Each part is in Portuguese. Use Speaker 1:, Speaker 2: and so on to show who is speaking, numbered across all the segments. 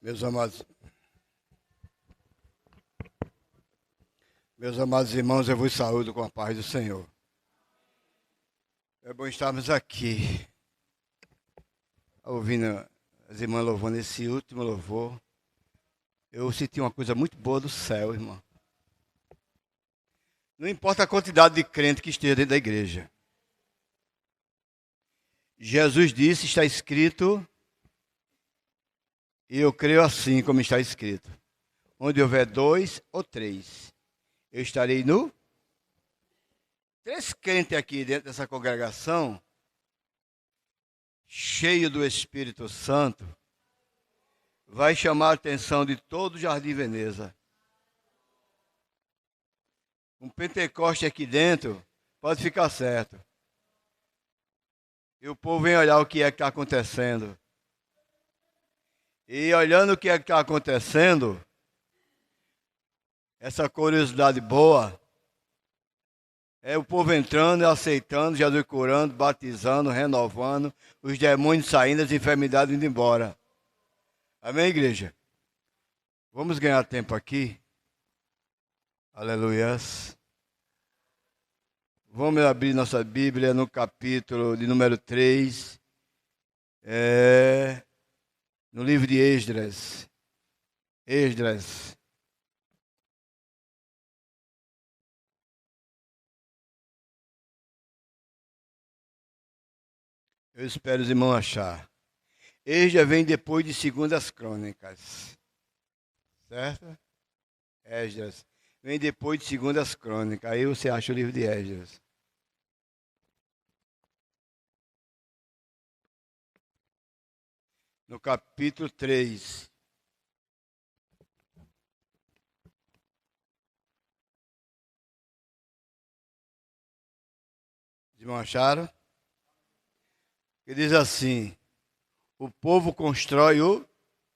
Speaker 1: Meus amados, irmãos, eu vos saúdo com a paz do Senhor. É bom estarmos aqui, ouvindo as irmãs louvando esse último louvor. Eu senti uma coisa muito boa do céu, irmão. Não importa a quantidade de crente que esteja dentro da igreja. Jesus disse, está escrito, e eu creio assim como está escrito. Onde houver 2 ou 3, eu estarei no... 3 crentes aqui dentro dessa congregação, cheio do Espírito Santo, vai chamar a atenção de todo o Jardim Veneza. Um Pentecoste aqui dentro, pode ficar certo. E o povo vem olhar o que é que está acontecendo. E olhando o que é que está acontecendo, essa curiosidade boa, é o povo entrando e aceitando, Jesus curando, batizando, renovando, os demônios saindo, as enfermidades indo embora. Amém, igreja? Vamos ganhar tempo aqui. Aleluias. Vamos abrir nossa Bíblia no capítulo de número 3. No livro de Esdras. Esdras. Eu espero os irmãos achar. Esdras vem depois de 2 Crônicas. Certo? Esdras. Vem depois de 2 Crônicas. Aí você acha o livro de Esdras. No capítulo 3. Os irmãos acharam? Que diz assim: o povo constrói o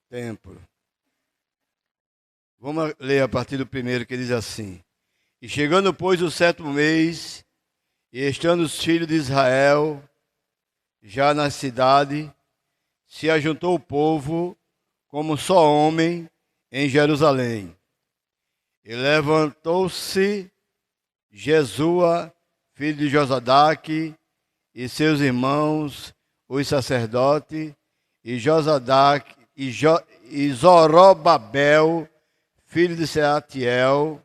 Speaker 1: templo. Vamos ler a partir do primeiro, que diz assim: e chegando, pois, o 7º mês, e estando os filhos de Israel já na cidade, se ajuntou o povo como só homem em Jerusalém. E levantou-se Jesua, filho de Josadaque, e seus irmãos, os sacerdotes, e Josadaque, e Zorobabel, filho de Seatiel,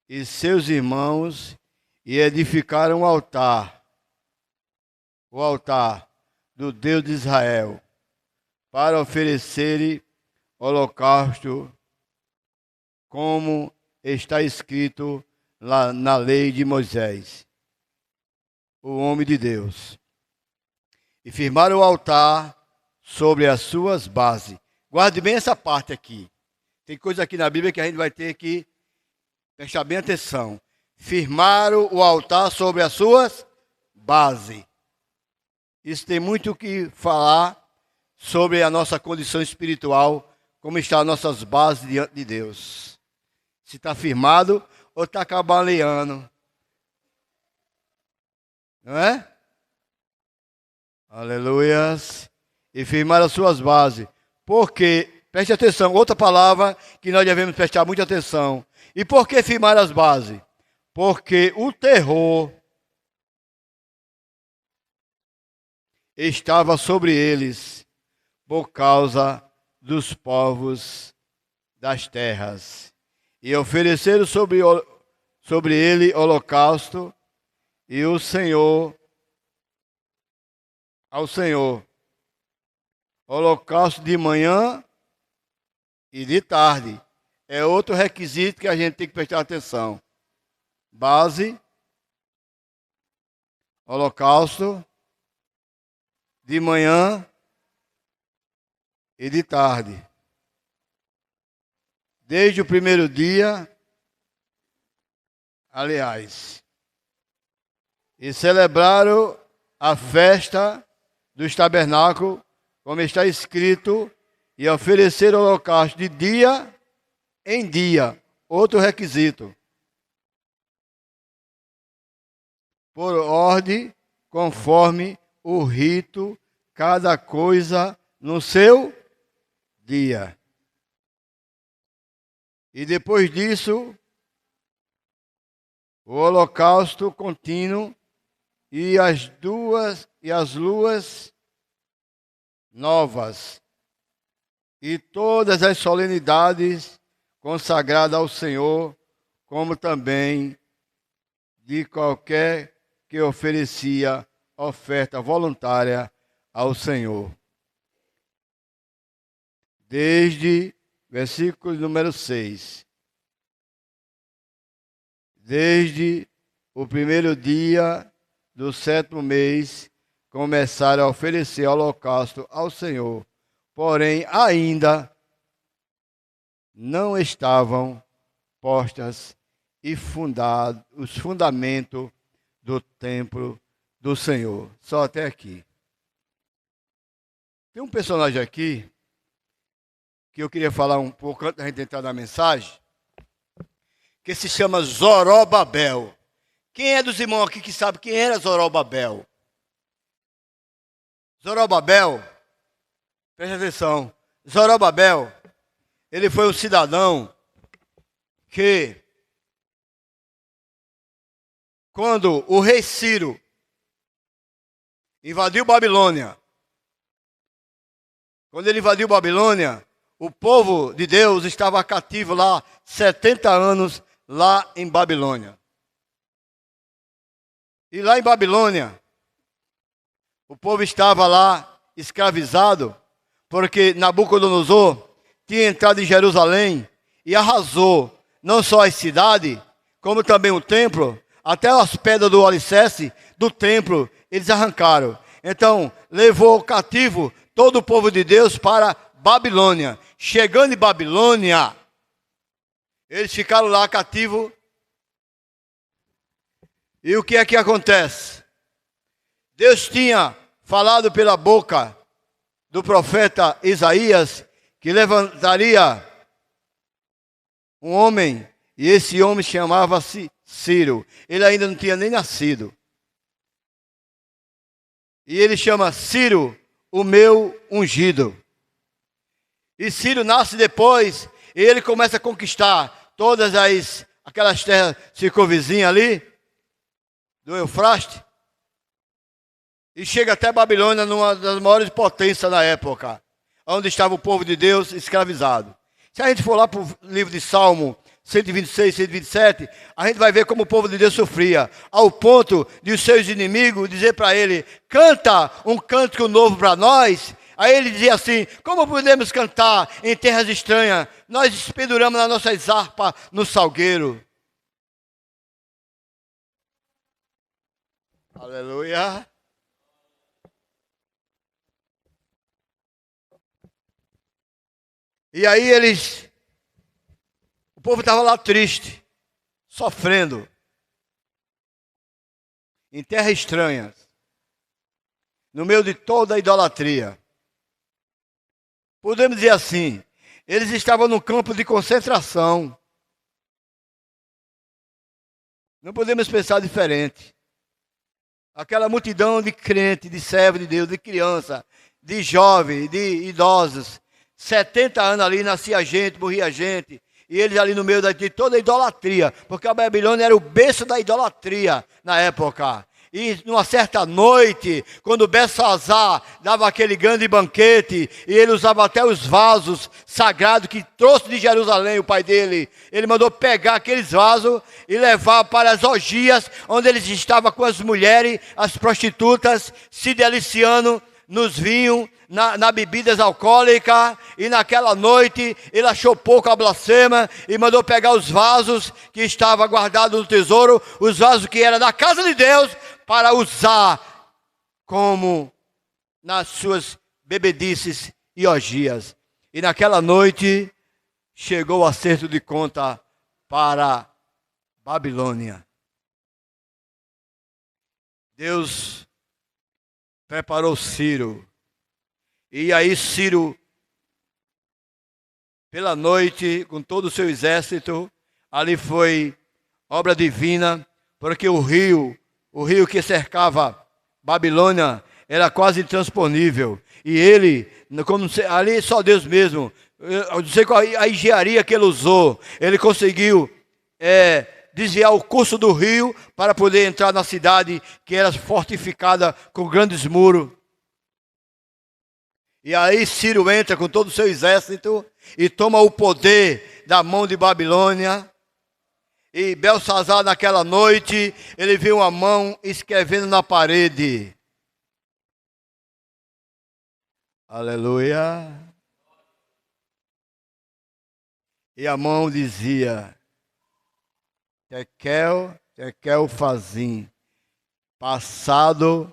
Speaker 1: e seus irmãos, e edificaram o altar do Deus de Israel, para oferecerem holocausto, como está escrito lá na lei de Moisés, o homem de Deus. E firmaram o altar sobre as suas bases. Guarde bem essa parte aqui. Tem coisa aqui na Bíblia que a gente vai ter que prestar bem atenção. Firmaram o altar sobre as suas bases. Isso tem muito o que falar sobre a nossa condição espiritual, como estão as nossas bases diante de Deus. Se está firmado ou está cambaleando. Não é? Aleluias. E firmaram as suas bases. Porque, preste atenção, outra palavra que nós devemos prestar muita atenção. E por que firmar as bases? Porque o terror estava sobre eles por causa dos povos das terras. E ofereceram sobre ele holocausto, e ao Senhor, holocausto de manhã e de tarde. É outro requisito que a gente tem que prestar atenção. Base, holocausto, de manhã e de tarde. Desde o primeiro dia, aliás. E celebraram a festa dos tabernáculos, como está escrito, e ofereceram holocausto de dia em dia. Outro requisito. Por ordem, conforme o rito, cada coisa no seu dia. E depois disso, o holocausto contínuo e as luas novas e todas as solenidades consagradas ao Senhor, como também de qualquer que oferecia oferta voluntária ao Senhor. Desde, versículo número 6, desde o primeiro dia do 7º mês, começaram a oferecer holocausto ao Senhor, porém ainda não estavam postas e os fundamentos do templo do Senhor. Só até aqui. Tem um personagem aqui que eu queria falar um pouco antes da gente entrar na mensagem, que se chama Zorobabel. Quem é dos irmãos aqui que sabe quem era Zorobabel? Zorobabel, preste atenção, Zorobabel, ele foi um cidadão que, quando o rei Ciro invadiu Babilônia, quando ele invadiu Babilônia, o povo de Deus estava cativo lá 70 anos lá em Babilônia. E lá em Babilônia, o povo estava lá escravizado, porque Nabucodonosor tinha entrado em Jerusalém e arrasou não só a cidade, como também o templo, até as pedras do alicerce do templo, eles arrancaram. Então, levou cativo todo o povo de Deus para Babilônia. Chegando em Babilônia, eles ficaram lá cativos. E o que é que acontece? Deus tinha falado pela boca do profeta Isaías que levantaria um homem, e esse homem chamava-se Ciro. Ele ainda não tinha nem nascido. E ele chama Ciro, o meu ungido. E Ciro nasce depois, e ele começa a conquistar todas aquelas terras circunvizinhas ali, do Eufraste, e chega até Babilônia, numa das maiores potências da época, onde estava o povo de Deus escravizado. Se a gente for lá para o livro de Salmo 126, 127, a gente vai ver como o povo de Deus sofria, ao ponto de os seus inimigos dizer para ele: canta um cântico novo para nós. Aí ele dizia assim: como podemos cantar em terras estranhas? Nós penduramos nas nossas harpas no salgueiro. Aleluia. E aí o povo estava lá triste, sofrendo, em terras estranhas, no meio de toda a idolatria. Podemos dizer assim, eles estavam num campo de concentração. Não podemos pensar diferente. Aquela multidão de crentes, de servos de Deus, de criança, de jovens, de idosos. 70 anos ali, nascia gente, morria gente. E eles ali no meio de toda a idolatria. Porque a Babilônia era o berço da idolatria na época. E numa certa noite, quando Belsazar dava aquele grande banquete, e ele usava até os vasos sagrados que trouxe de Jerusalém, o pai dele, ele mandou pegar aqueles vasos e levar para as orgias, onde eles estavam com as mulheres, as prostitutas, se deliciando nos vinhos, na bebidas alcoólicas. E naquela noite ele achou pouco a blasfema e mandou pegar os vasos que estavam guardados no tesouro, os vasos que eram da casa de Deus, para usar como nas suas bebedices e orgias. E naquela noite chegou o acerto de conta para Babilônia. Deus preparou Ciro. E aí Ciro, pela noite, com todo o seu exército, ali foi obra divina, porque o rio que cercava Babilônia era quase intransponível. E ele, como ali só Deus mesmo, eu não sei qual a engenharia que ele usou, ele conseguiu desviar o curso do rio para poder entrar na cidade que era fortificada com grandes muros. E aí Ciro entra com todo o seu exército e toma o poder da mão de Babilônia. E Belsazar, naquela noite, ele viu uma mão escrevendo na parede. Aleluia. E a mão dizia: Tekel, Tekel Fazim, passado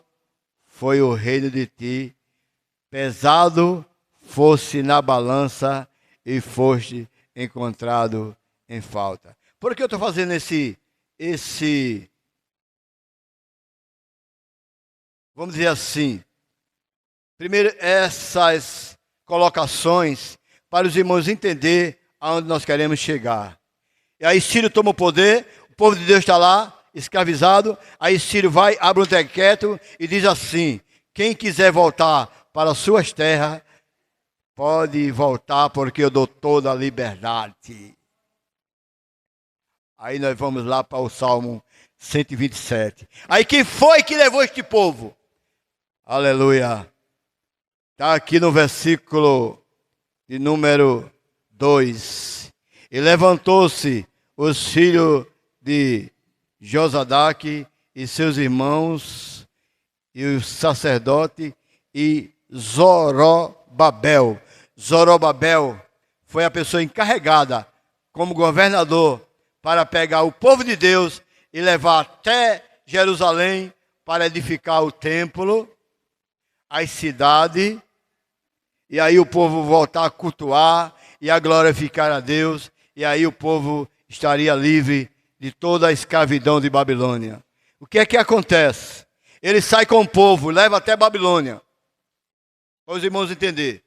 Speaker 1: foi o reino de ti, pesado fosse na balança e foste encontrado em falta. Por que eu estou fazendo vamos dizer assim, primeiro essas colocações para os irmãos entender aonde nós queremos chegar. E aí Ciro toma o poder, o povo de Deus está lá, escravizado, aí Ciro vai, abre um decreto e diz assim: quem quiser voltar para as suas terras, pode voltar, porque eu dou toda a liberdade. Aí nós vamos lá para o Salmo 127. Aí quem foi que levou este povo? Aleluia. Está aqui no versículo de número 2. E levantou-se os filhos de Josadaque e seus irmãos, e o sacerdote, e Zorobabel. Zorobabel foi a pessoa encarregada, como governador, para pegar o povo de Deus e levar até Jerusalém para edificar o templo, as cidades, e aí o povo voltar a cultuar e a glorificar a Deus, e aí o povo estaria livre de toda a escravidão de Babilônia. O que é que acontece? Ele sai com o povo, leva até Babilônia. Para os irmãos entenderem.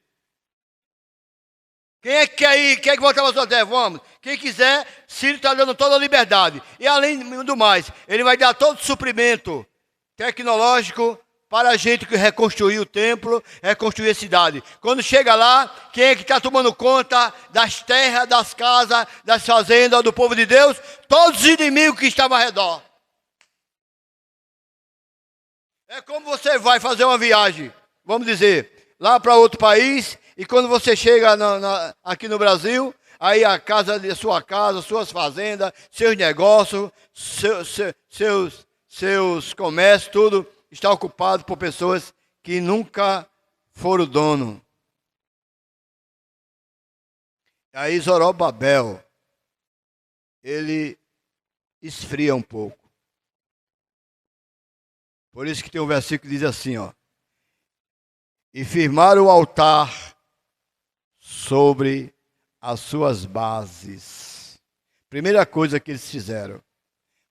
Speaker 1: Quem é que quer ir? Quem é que voltar para a sua terra? Vamos. Quem quiser, Ciro está dando toda a liberdade. E além do mais, ele vai dar todo o suprimento tecnológico para a gente que reconstruir o templo, reconstruir a cidade. Quando chega lá, quem é que está tomando conta das terras, das casas, das fazendas do povo de Deus? Todos os inimigos que estavam ao redor. É como você vai fazer uma viagem, vamos dizer, lá para outro país, e quando você chega aqui no Brasil, aí a sua casa, suas fazendas, seus negócios, seus comércios, tudo está ocupado por pessoas que nunca foram dono. Aí Zorobabel, ele esfria um pouco. Por isso que tem um versículo que diz assim, ó: e firmaram o altar sobre as suas bases. Primeira coisa que eles fizeram,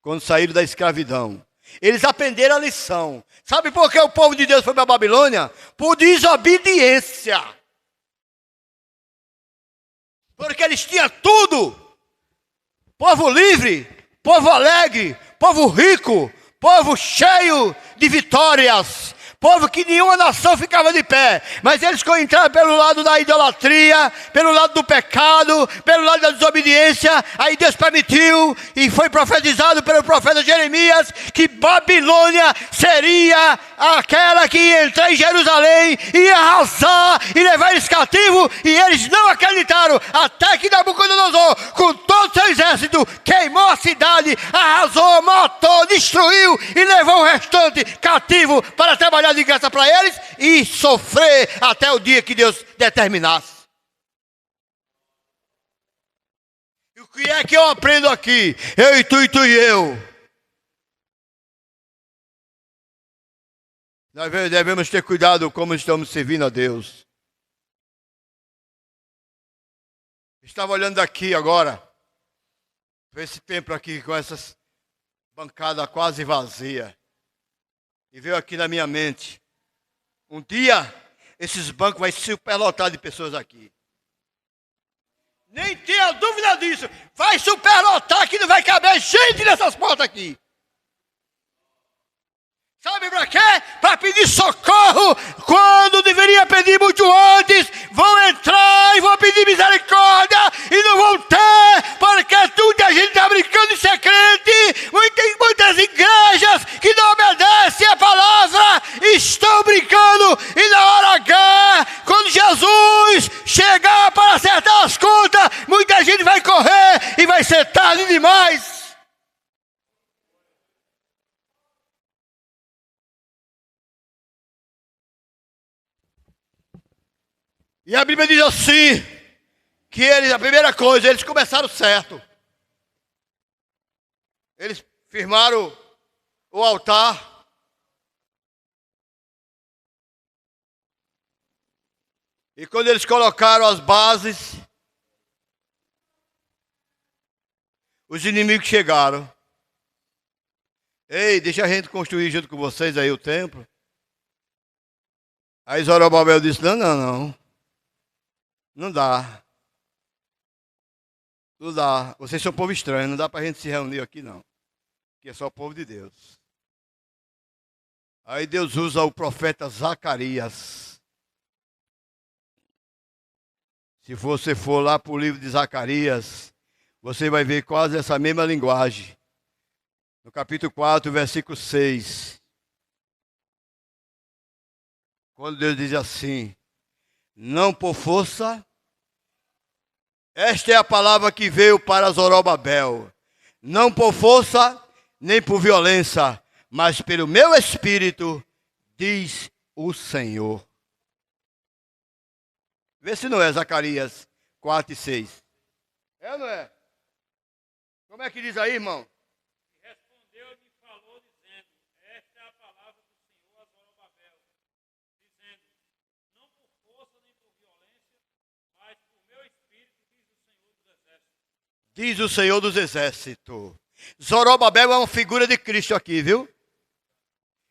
Speaker 1: quando saíram da escravidão, eles aprenderam a lição. Sabe por que o povo de Deus foi para a Babilônia? Por desobediência. Porque eles tinham tudo. Povo livre, povo alegre, povo rico, povo cheio de vitórias. Povo que nenhuma nação ficava de pé, mas eles entraram pelo lado da idolatria, pelo lado do pecado, pelo lado da desobediência. Aí Deus permitiu e foi profetizado pelo profeta Jeremias que Babilônia seria aquela que ia entrar em Jerusalém, ia arrasar e levar eles cativos, e eles não acreditaram, até que Nabucodonosor, com todo o seu exército, queimou a cidade, arrasou, matou, destruiu e levou o restante cativo para trabalhar de graça para eles e sofrer até o dia que Deus determinasse. E o que é que eu aprendo aqui? Eu e tu e eu. Nós devemos ter cuidado como estamos servindo a Deus. Estava olhando aqui agora, para esse templo aqui com essas bancadas quase vazias. E veio aqui na minha mente, um dia esses bancos vão superlotar de pessoas aqui. Nem tenha dúvida disso, vai superlotar que não vai caber gente nessas portas aqui. Sabe para quê? Para pedir socorro, quando deveria pedir muito antes. Vão entrar e vão pedir misericórdia e não vão ter, porque tudo a gente está brincando de ser crente. Tem muitas igrejas que não obedecem a palavra, estão brincando, e na hora H, quando Jesus chegar para acertar as contas, muita gente vai correr e vai ser tarde demais. E a Bíblia diz assim, que eles, a primeira coisa, eles começaram certo. Eles firmaram o altar. E quando eles colocaram as bases, os inimigos chegaram. Ei, deixa a gente construir junto com vocês aí o templo. Aí Zorobabel disse, não. Não dá. Não dá. Vocês são povo estranho, não dá para a gente se reunir aqui não. Que é só o povo de Deus. Aí Deus usa o profeta Zacarias. Se você for lá para o livro de Zacarias, você vai ver quase essa mesma linguagem. No capítulo 4, versículo 6. Quando Deus diz assim, não por força, esta é a palavra que veio para Zorobabel, não por força, nem por violência, mas pelo meu espírito, diz o Senhor. Vê se não é Zacarias 4 e 6. É ou não é? Como é que diz aí, irmão?
Speaker 2: Respondeu-lhe e falou, dizendo, esta é a palavra do Senhor a Zorobabel, dizendo, não por força nem por violência, mas por meu espírito, diz o Senhor dos Exércitos.
Speaker 1: Diz o Senhor dos Exércitos. Zorobabel é uma figura de Cristo aqui, viu?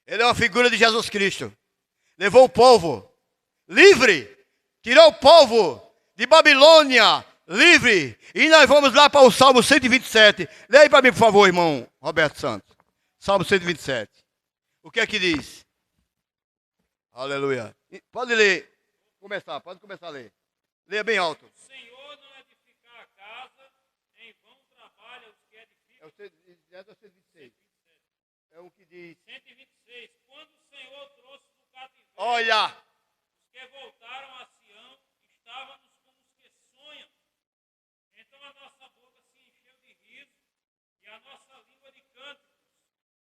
Speaker 1: Ele é uma figura de Jesus Cristo. Levou o povo livre, tirou o povo de Babilônia livre. E nós vamos lá para o Salmo 127. Leia aí para mim, por favor, irmão Roberto Santos. Salmo 127. O que é que diz? Aleluia. Pode ler. Pode começar a ler. Leia bem alto.
Speaker 2: O Senhor não edificar a casa, em vão trabalha os que edificam.
Speaker 1: É o 126. É o que diz.
Speaker 2: 126. Quando o Senhor trouxe do cativeiro,
Speaker 1: Olha.
Speaker 2: os que voltaram a Sião, estávamos como os que sonham. Então a nossa boca se encheu de riso e a nossa língua de cânticos.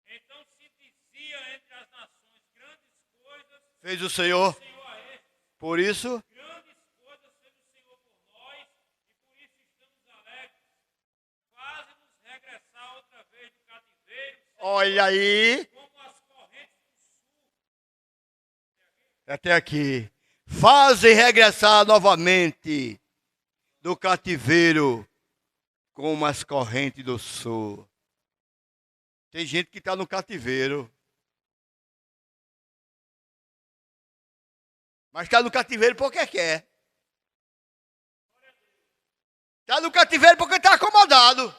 Speaker 2: Então se dizia entre as nações, grandes coisas
Speaker 1: Fez o Senhor.
Speaker 2: o Senhor a estes.
Speaker 1: Por isso.
Speaker 2: Grandes coisas fez o Senhor por nós e por isso estamos alegres. Faze-nos regressar outra vez do cativeiro,
Speaker 1: Olha aí.
Speaker 2: como as correntes do sul.
Speaker 1: Até aqui. Fazem regressar novamente do cativeiro como as correntes do sul. Tem gente que está no cativeiro. Mas está no cativeiro porque quer. Está no cativeiro porque está acomodado.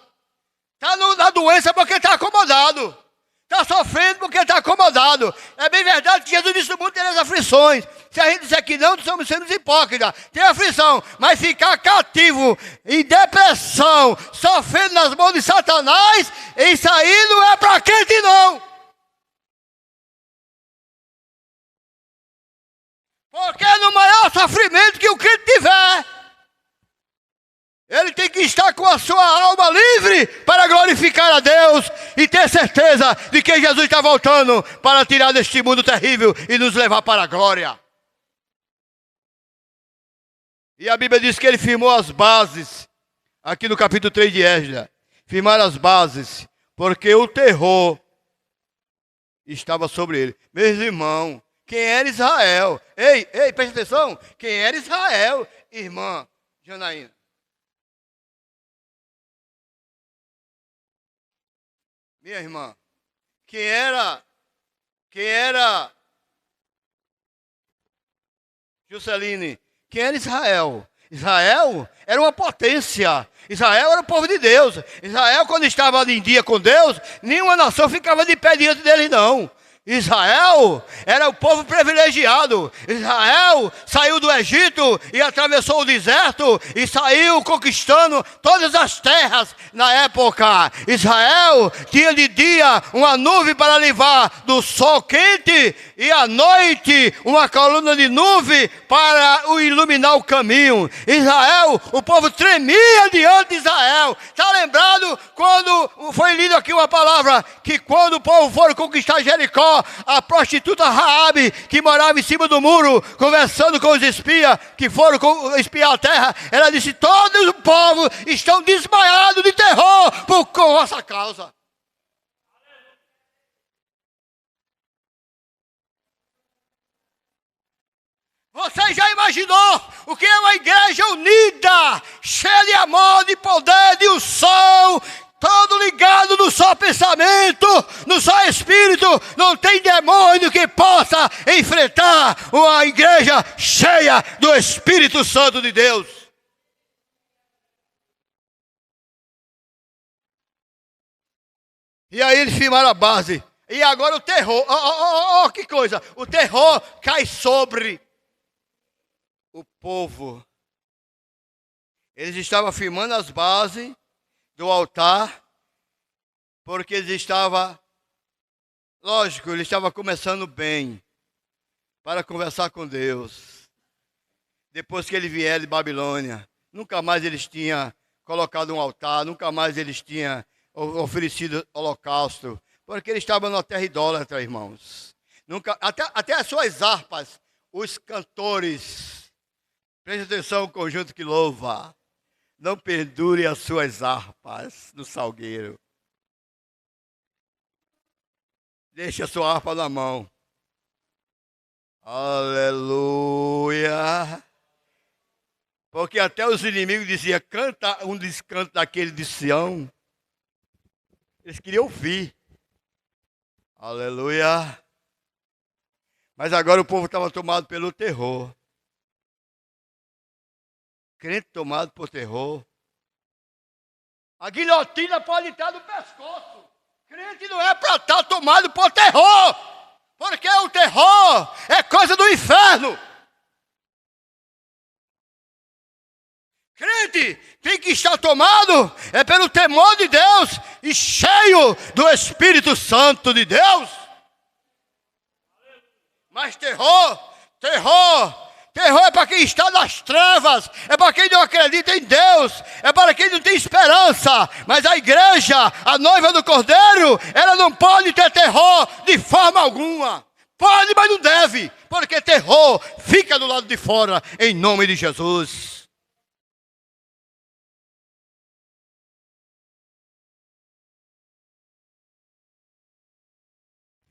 Speaker 1: Está na doença porque está acomodado. Está sofrendo porque está acomodado. É bem verdade que Jesus disse no mundo tem as aflições. Se a gente disser que não, estamos sendo hipócritas. Tem aflição, mas ficar cativo, em depressão, sofrendo nas mãos de Satanás, isso aí não é para crente não. Porque no maior sofrimento que o crente tiver, ele tem que estar com a sua alma livre para glorificar a Deus e ter certeza de que Jesus está voltando para tirar deste mundo terrível e nos levar para a glória. E a Bíblia diz que ele firmou as bases, aqui no capítulo 3 de Esdras, firmar as bases, porque o terror estava sobre ele. Meus irmãos, quem era Israel? Ei, preste atenção, quem era Israel? Irmã Janaína. Minha irmã, quem era Jusceline, quem era Israel? Israel era uma potência. Israel era o povo de Deus. Israel, quando estava em dia com Deus, nenhuma nação ficava de pé diante dele, não. Israel era o povo privilegiado. Israel saiu do Egito e atravessou o deserto e saiu conquistando todas as terras na época. Israel tinha de dia uma nuvem para livrar do sol quente e à noite uma coluna de nuvem para o iluminar o caminho. Israel, o povo tremia diante de Israel. Está lembrado quando foi lido aqui uma palavra que quando o povo for conquistar Jericó, a prostituta Raabe, que morava em cima do muro, conversando com os espias que foram espiar a terra, ela disse: todos o povo estão desmaiados de terror por vossa causa. Você já imaginou o que é uma igreja unida, cheia de amor, de poder, de unção, todo ligado no só pensamento, no só espírito? Não tem demônio que possa enfrentar uma igreja cheia do Espírito Santo de Deus. E aí eles firmaram a base. E agora o terror, que coisa, o terror cai sobre o povo. Eles estavam firmando as bases do altar, porque eles estavam, lógico, eles estavam começando bem, para conversar com Deus. Depois que eles vieram de Babilônia, nunca mais eles tinham colocado um altar, nunca mais eles tinham oferecido holocausto, porque eles estavam na terra idólatra, irmãos. Nunca, até as suas harpas, os cantores, preste atenção, o conjunto que louva, não pendure as suas harpas no salgueiro. Deixe a sua harpa na mão. Aleluia. Porque até os inimigos diziam: canta um descanto daquele de Sião. Eles queriam ouvir. Aleluia. Mas agora o povo estava tomado pelo terror. Crente tomado por terror. A guilhotina pode estar no pescoço. Crente não é para estar tomado por terror. Porque o terror é coisa do inferno. Crente tem que estar tomado pelo temor de Deus e cheio do Espírito Santo de Deus. Mas terror é para quem está nas trevas, é para quem não acredita em Deus, é para quem não tem esperança. Mas a igreja, a noiva do Cordeiro, ela não pode ter terror de forma alguma. Pode, mas não deve, porque terror fica do lado de fora, em nome de Jesus.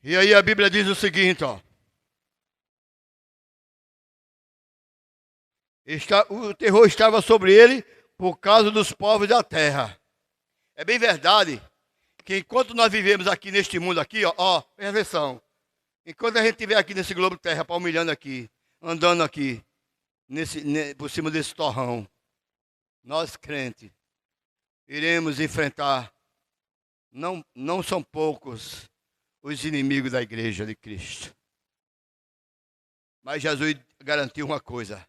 Speaker 1: E aí a Bíblia diz o seguinte, ó. O terror estava sobre ele por causa dos povos da terra. É bem verdade que enquanto nós vivemos aqui neste mundo aqui, presta atenção. Enquanto a gente estiver aqui nesse globo terra, palmilhando aqui, andando aqui, por cima desse torrão, nós crentes iremos enfrentar, não são poucos, os inimigos da igreja de Cristo. Mas Jesus garantiu uma coisa: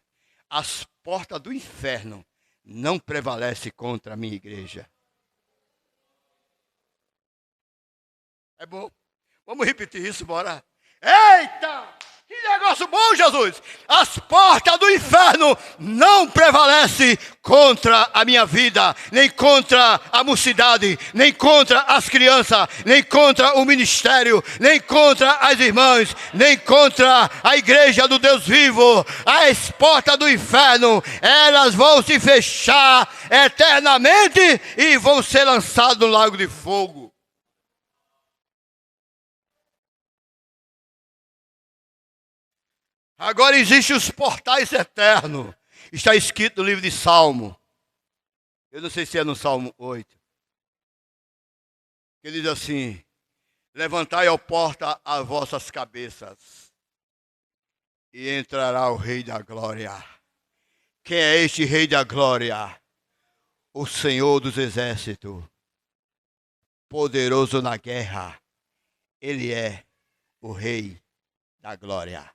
Speaker 1: as portas do inferno não prevalecem contra a minha igreja. É bom? Vamos repetir isso, bora? Eita! Que negócio bom, Jesus! As portas do inferno não prevalecem contra a minha vida, nem contra a mocidade, nem contra as crianças, nem contra o ministério, nem contra as irmãs, nem contra a igreja do Deus vivo. As portas do inferno, elas vão se fechar eternamente e vão ser lançadas no lago de fogo. Agora existem os portais eternos. Está escrito no livro de Salmo. Eu não sei se é no Salmo 8. Que diz assim: levantai a porta as vossas cabeças, e entrará o Rei da Glória. Quem é este Rei da Glória? O Senhor dos Exércitos, poderoso na guerra. Ele é o Rei da Glória.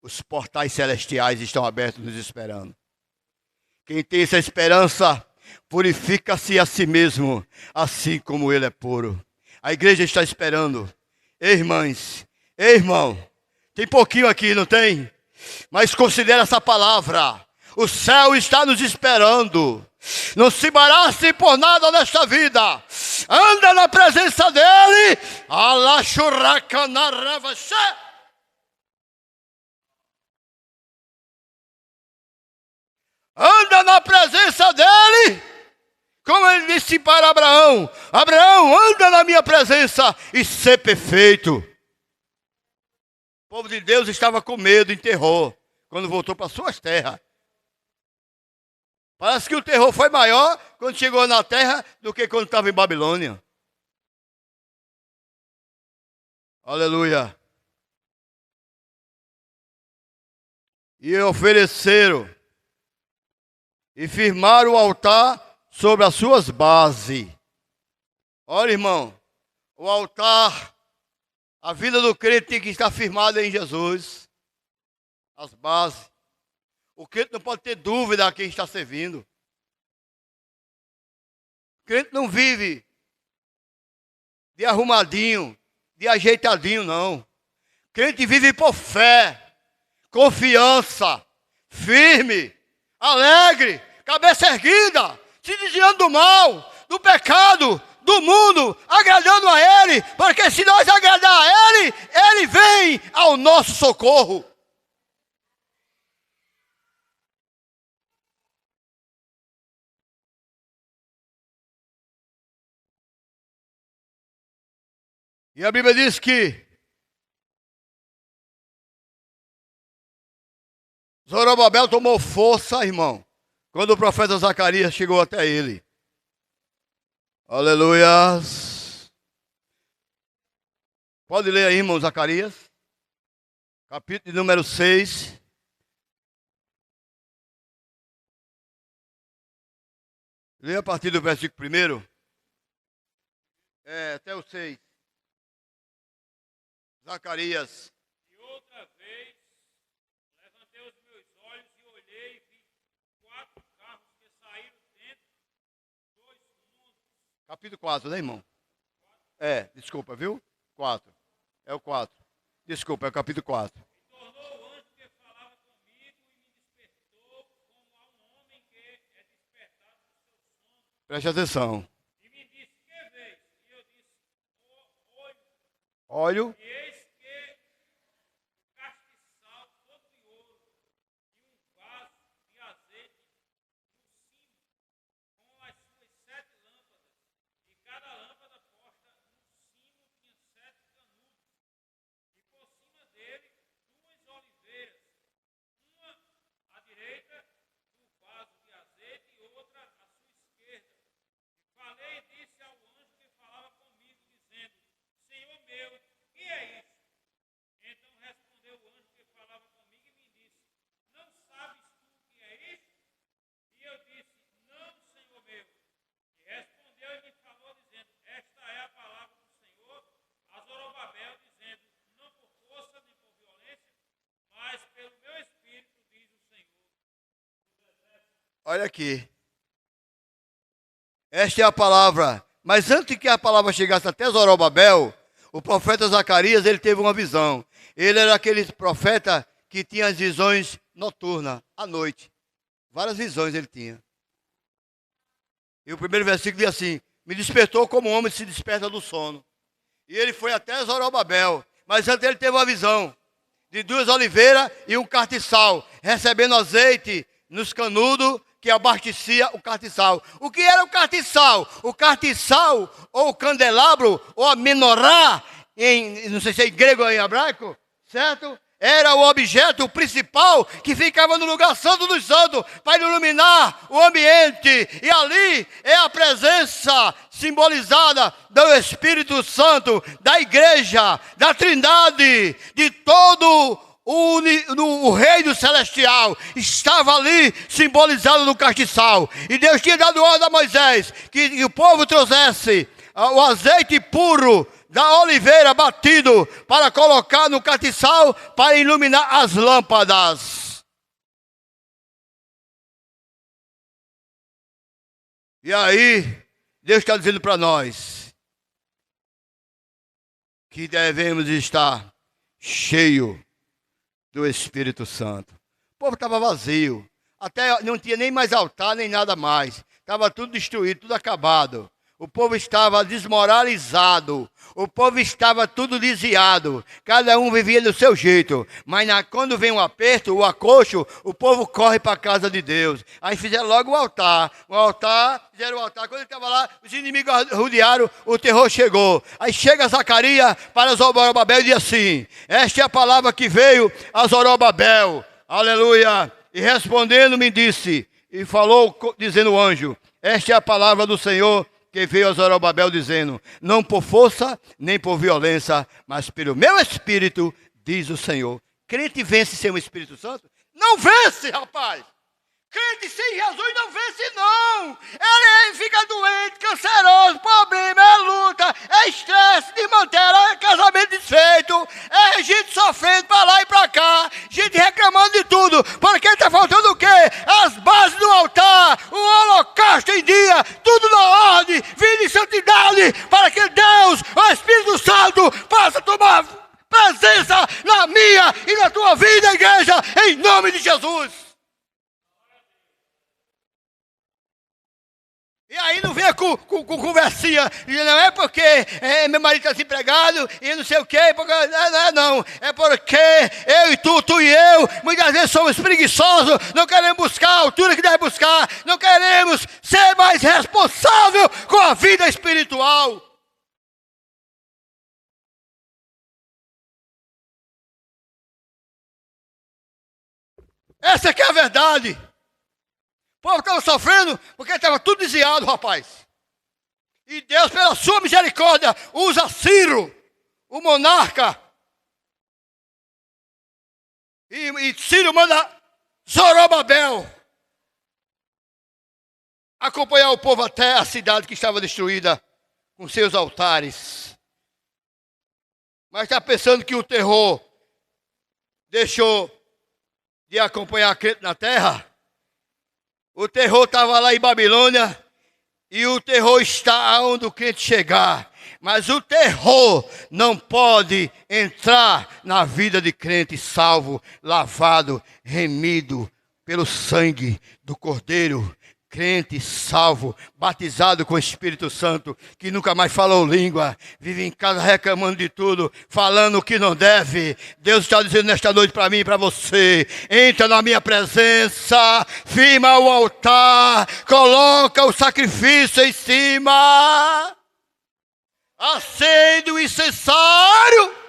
Speaker 1: Os portais celestiais estão abertos nos esperando. Quem tem essa esperança, purifica-se a si mesmo, assim como ele é puro. A igreja está esperando. Ei, irmãs, ei, irmão, tem pouquinho aqui, não tem? Mas considere essa palavra. O céu está nos esperando. Não se embarace por nada nesta vida. Anda na presença dele. Anda na presença dele. Como ele disse para Abraão: Abraão, anda na minha presença e ser perfeito. O povo de Deus estava com medo, em terror, quando voltou para suas terras. Parece que o terror foi maior quando chegou na terra do que quando estava em Babilônia. Aleluia. E ofereceram e firmaram o altar sobre as suas bases. Olha, irmão, o altar, a vida do crente tem que estar firmada em Jesus. As bases. O crente não pode ter dúvida a quem está servindo. O crente não vive de arrumadinho, de ajeitadinho, não. O crente vive por fé, confiança, firme, alegre, cabeça erguida, se desviando do mal, do pecado, do mundo, agradando a Ele, porque se nós agradar a Ele, Ele vem ao nosso socorro. E a Bíblia diz que Zorobabel tomou força, irmão, quando o profeta Zacarias chegou até ele. Aleluias. Pode ler aí, irmão, Zacarias, capítulo número 6. Leia a partir do versículo 1. Até o 6. Zacarias.
Speaker 2: E outra vez, levantei os meus olhos e olhei e vi 4 carros que saíram dentro de 2 mundos.
Speaker 1: Capítulo 4, né, irmão? Desculpa, viu? 4. É o 4. Desculpa, é o capítulo 4.
Speaker 2: E tornou o anjo que falava comigo e me despertou como a um homem que é despertado do seu sono.
Speaker 1: Preste atenção.
Speaker 2: E me disse, que vês? E eu disse,
Speaker 1: Olho.
Speaker 2: E eis que um castiçal todo de ouro e um vaso de azeite no cimo, com as suas 7 lâmpadas, e cada lâmpada posta no cimo tinha 7 canudos, e por cima dele 2 oliveiras, uma à direita do vaso de azeite e outra à sua esquerda. E falei e disse ao anjo que falava comigo, dizendo, Senhor meu, que é isso? Então respondeu o anjo que falava comigo e me disse, não sabes tu o que é isso? E eu disse, não, Senhor meu. E respondeu e me falou, dizendo, esta é a palavra do Senhor a Zorobabel, dizendo, não por força nem por violência, mas pelo meu espírito, diz o Senhor.
Speaker 1: Olha aqui. Esta é a palavra. Mas antes que a palavra chegasse até Zorobabel, o profeta Zacarias, ele teve uma visão. Ele era aquele profeta que tinha as visões noturnas, à noite. Várias visões ele tinha. E o primeiro versículo diz assim, me despertou como um homem se desperta do sono. E ele foi até Zorobabel. Mas antes ele teve uma visão de 2 oliveiras e um castiçal, recebendo azeite nos canudos que abastecia o castiçal. O que era o castiçal? O castiçal, ou o candelabro, ou a menorá, não sei se é em grego ou em hebraico, certo? Era o objeto principal que ficava no lugar santo dos santos, para iluminar o ambiente. E ali é a presença simbolizada do Espírito Santo, da igreja, da Trindade, de todo o reino celestial. Estava ali simbolizado no castiçal. E Deus tinha dado ordem a Moisés que o povo trouxesse o azeite puro da oliveira batido para colocar no castiçal para iluminar as lâmpadas. E aí, Deus está dizendo para nós que devemos estar cheio do Espírito Santo. O povo estava vazio, até não tinha nem mais altar, nem nada mais. Estava tudo destruído, tudo acabado. O povo estava desmoralizado. O povo estava tudo desviado. Cada um vivia do seu jeito. Mas quando vem um aperto, o acocho, o povo corre para a casa de Deus. Aí fizeram logo o altar. Fizeram o altar. Quando ele estava lá, os inimigos rodearam, o terror chegou. Aí chega Zacarias para Zorobabel e diz assim: esta é a palavra que veio a Zorobabel. Aleluia. E respondendo me disse, e falou dizendo o anjo: esta é a palavra do Senhor que veio a Zorobabel dizendo: não por força, nem por violência, mas pelo meu Espírito, diz o Senhor. Crente vence sem o Espírito Santo? Não vence, rapaz! Crente sem Jesus não vence, não! Ele fica doente, canceroso, problema, é luta, é estresse de manter casamento desfeito, é gente sofrendo para lá e para cá, gente reclamando de tudo, porque está faltando o quê? As bases do altar, o holocausto em dia, tudo na ordem, vida e santidade, para que Deus, o Espírito Santo, possa tomar presença na minha e na tua vida, igreja, em nome de Jesus. E aí não venha com conversinha, não é porque meu marido está desempregado e não sei o quê, porque, não, é porque eu e tu e eu, muitas vezes somos preguiçosos, não queremos buscar a altura que deve buscar, não queremos ser mais responsável com a vida espiritual. Essa que é a verdade. O povo estava sofrendo porque estava tudo desviado, rapaz. E Deus, pela sua misericórdia, usa Ciro, o monarca. E Ciro manda Zorobabel acompanhar o povo até a cidade que estava destruída, com seus altares. Mas está pensando que o terror deixou de acompanhar a crente na terra? O terror estava lá em Babilônia e o terror está onde o crente chegar. Mas o terror não pode entrar na vida de crente salvo, lavado, remido pelo sangue do Cordeiro. Crente salvo, batizado com o Espírito Santo, que nunca mais falou língua, vive em casa reclamando de tudo, falando o que não deve. Deus está dizendo nesta noite para mim e para você: entra na minha presença, firma o altar, coloca o sacrifício em cima, acende o incensário,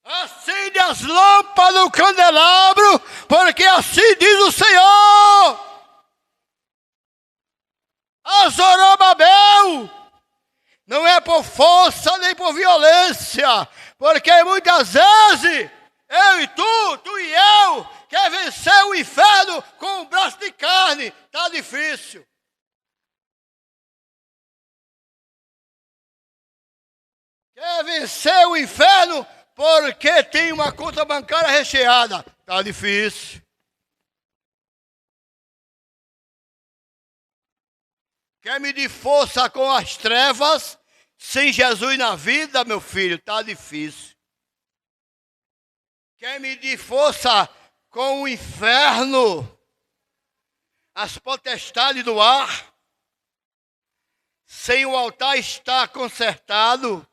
Speaker 1: acende as lâmpadas do candelabro, porque assim diz o Senhor. A Zorobabel não é por força nem por violência, porque muitas vezes eu e tu e eu, quer vencer o inferno com um braço de carne, está difícil. Quer vencer o inferno porque tem uma conta bancária recheada. Está difícil. Quer medir força com as trevas, sem Jesus na vida, meu filho? Está difícil. Quer medir força com o inferno, as potestades do ar, sem o altar estar consertado,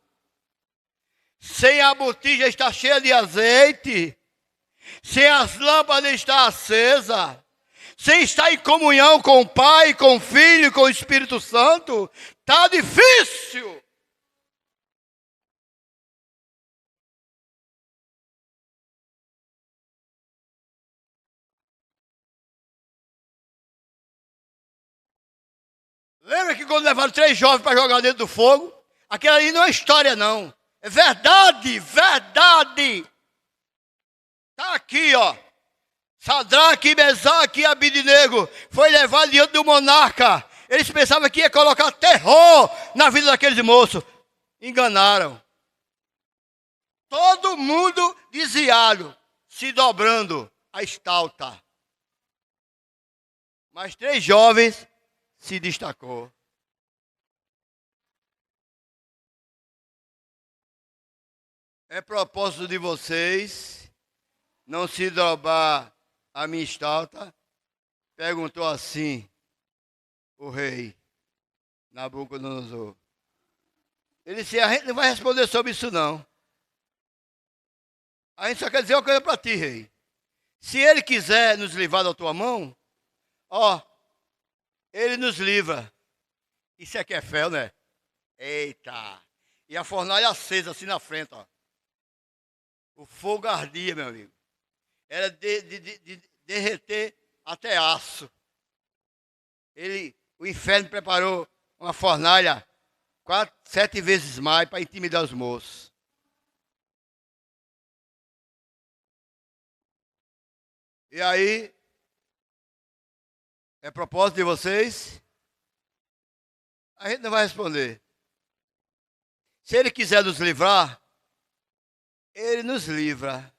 Speaker 1: sem a botija estar cheia de azeite, sem as lâmpadas estar acesas, sem estar em comunhão com o Pai, com o Filho e com o Espírito Santo, está difícil. Lembra que quando levaram 3 jovens para jogar dentro do fogo? Aquela ali não é história, não. É verdade, verdade. Está aqui, ó. Sadraque, Mesaque e Abidnego foi levado diante do monarca. Eles pensavam que ia colocar terror na vida daqueles moços. Enganaram. Todo mundo desviado, se dobrando a estalta. Mas 3 jovens se destacou. É propósito de vocês não se dobrar a minha estalta? Perguntou assim o rei Nabucodonosor. Ele disse, a gente não vai responder sobre isso não. A gente só quer dizer uma coisa para ti, rei. Se ele quiser nos livrar da tua mão, ó, ele nos livra. Isso aqui é fé, né? Eita! E a fornalha acesa assim na frente, ó. O fogo ardia, meu amigo. Era de derreter até aço. O inferno preparou uma fornalha 7 vezes mais para intimidar os moços. E aí, é propósito de vocês? A gente não vai responder. Se ele quiser nos livrar, ele nos livra.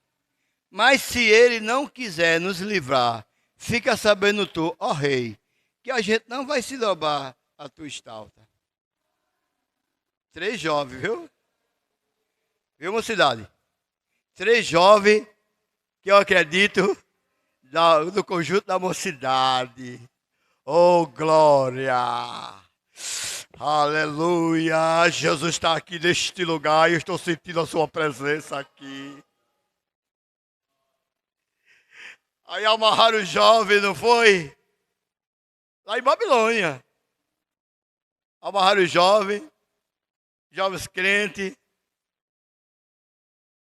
Speaker 1: Mas se ele não quiser nos livrar, fica sabendo tu, ó rei, que a gente não vai se dobrar a tua estalta. 3 jovens, viu? Viu, mocidade? 3 jovens que eu acredito do conjunto da mocidade. Oh, glória! Aleluia! Jesus está aqui neste lugar e eu estou sentindo a sua presença aqui. Aí amarraram o jovem, não foi? Lá em Babilônia. Amarraram o jovem, jovens crentes,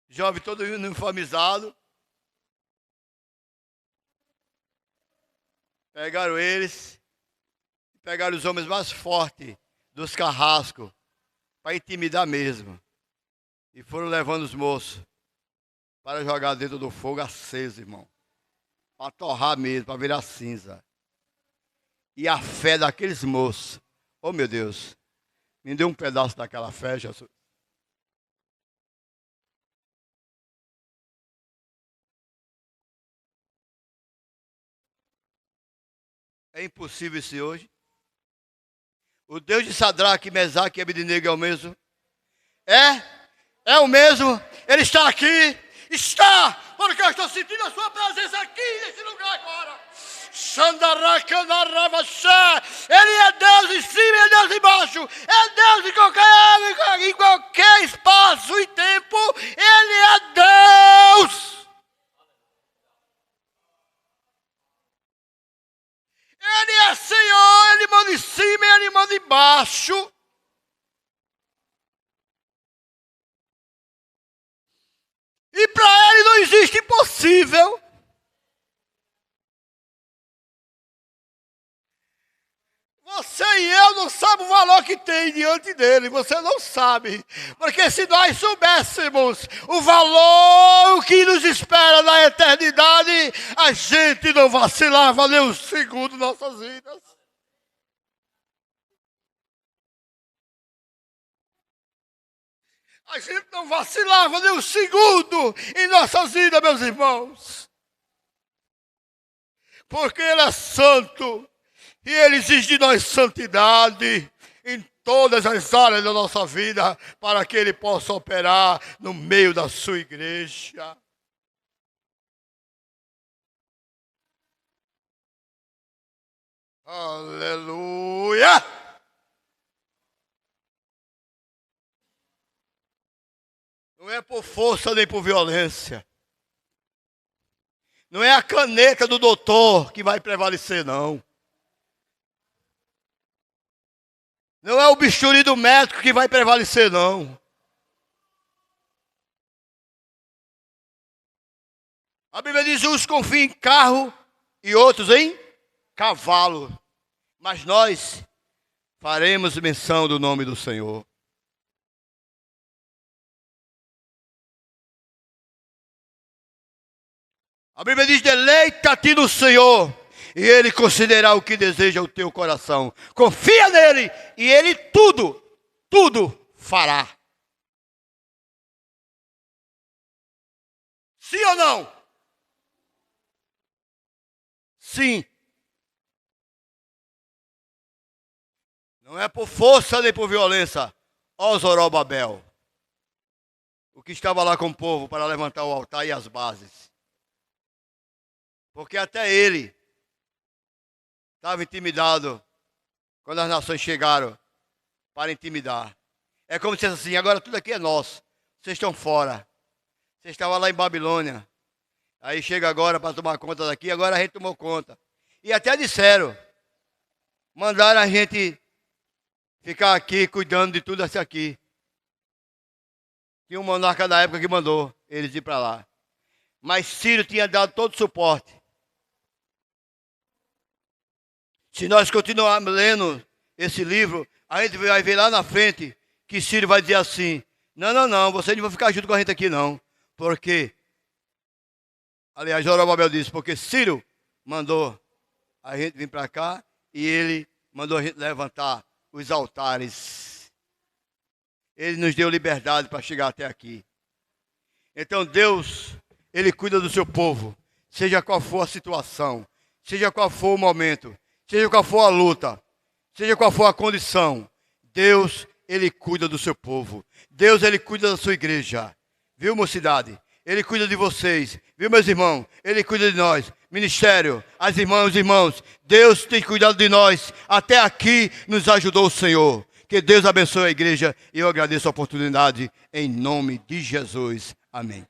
Speaker 1: jovem todo uniformizado. Pegaram eles, pegaram os homens mais fortes dos carrascos, para intimidar mesmo. E foram levando os moços para jogar dentro do fogo aceso, irmão. Para torrar mesmo, para virar cinza. E a fé daqueles moços, oh meu Deus, me deu um pedaço daquela fé, Jesus. É impossível isso hoje. O Deus de Sadraque, Mesaque e Abednego é o mesmo? É o mesmo. Ele está aqui. Está, porque eu estou sentindo a sua presença aqui nesse lugar agora. Ele é Deus em cima e é Deus embaixo. É Deus em qualquer espaço e tempo. Ele é Deus. Ele é Senhor, Ele manda em cima e Ele manda embaixo. E para Ele não existe impossível. Você e eu não sabemos o valor que tem diante dele. Você não sabe. Porque se nós soubéssemos o valor que nos espera na eternidade, a gente não vacilava nem um segundo em nossas vidas. A gente não vacilava nem um segundo em nossas vidas, meus irmãos. Porque Ele é santo. E Ele exige de nós santidade em todas as áreas da nossa vida, para que Ele possa operar no meio da sua igreja. Aleluia! Não é por força nem por violência. Não é a caneta do doutor que vai prevalecer, não. Não é o bisturi do médico que vai prevalecer, não. A Bíblia diz, uns confiam em carro e outros em cavalo. Mas nós faremos menção do nome do Senhor. A Bíblia diz, deleita-te no Senhor, e Ele concederá o que deseja o teu coração. Confia nele e Ele tudo fará. Sim ou não? Sim. Não é por força nem por violência. Ó Zorobabel, o que estava lá com o povo para levantar o altar e as bases. Porque até ele estava intimidado quando as nações chegaram para intimidar. É como se assim, agora tudo aqui é nosso. Vocês estão fora. Vocês estavam lá em Babilônia. Aí chega agora para tomar conta daqui, agora a gente tomou conta. E até disseram, mandaram a gente ficar aqui cuidando de tudo isso aqui. Tinha um monarca da época que mandou eles ir para lá. Mas Ciro tinha dado todo o suporte. Se nós continuarmos lendo esse livro, a gente vai ver lá na frente que Ciro vai dizer assim, não, vocês não vão ficar junto com a gente aqui não. Porque, aliás, Zorobabel disse, porque Ciro mandou a gente vir para cá e ele mandou a gente levantar os altares. Ele nos deu liberdade para chegar até aqui. Então Deus, Ele cuida do seu povo, seja qual for a situação, seja qual for o momento, seja qual for a luta, seja qual for a condição. Deus, Ele cuida do seu povo. Deus, Ele cuida da sua igreja. Viu, mocidade? Ele cuida de vocês. Viu, meus irmãos? Ele cuida de nós. Ministério, as irmãs, os irmãos. Deus tem cuidado de nós. Até aqui nos ajudou o Senhor. Que Deus abençoe a igreja e eu agradeço a oportunidade em nome de Jesus. Amém.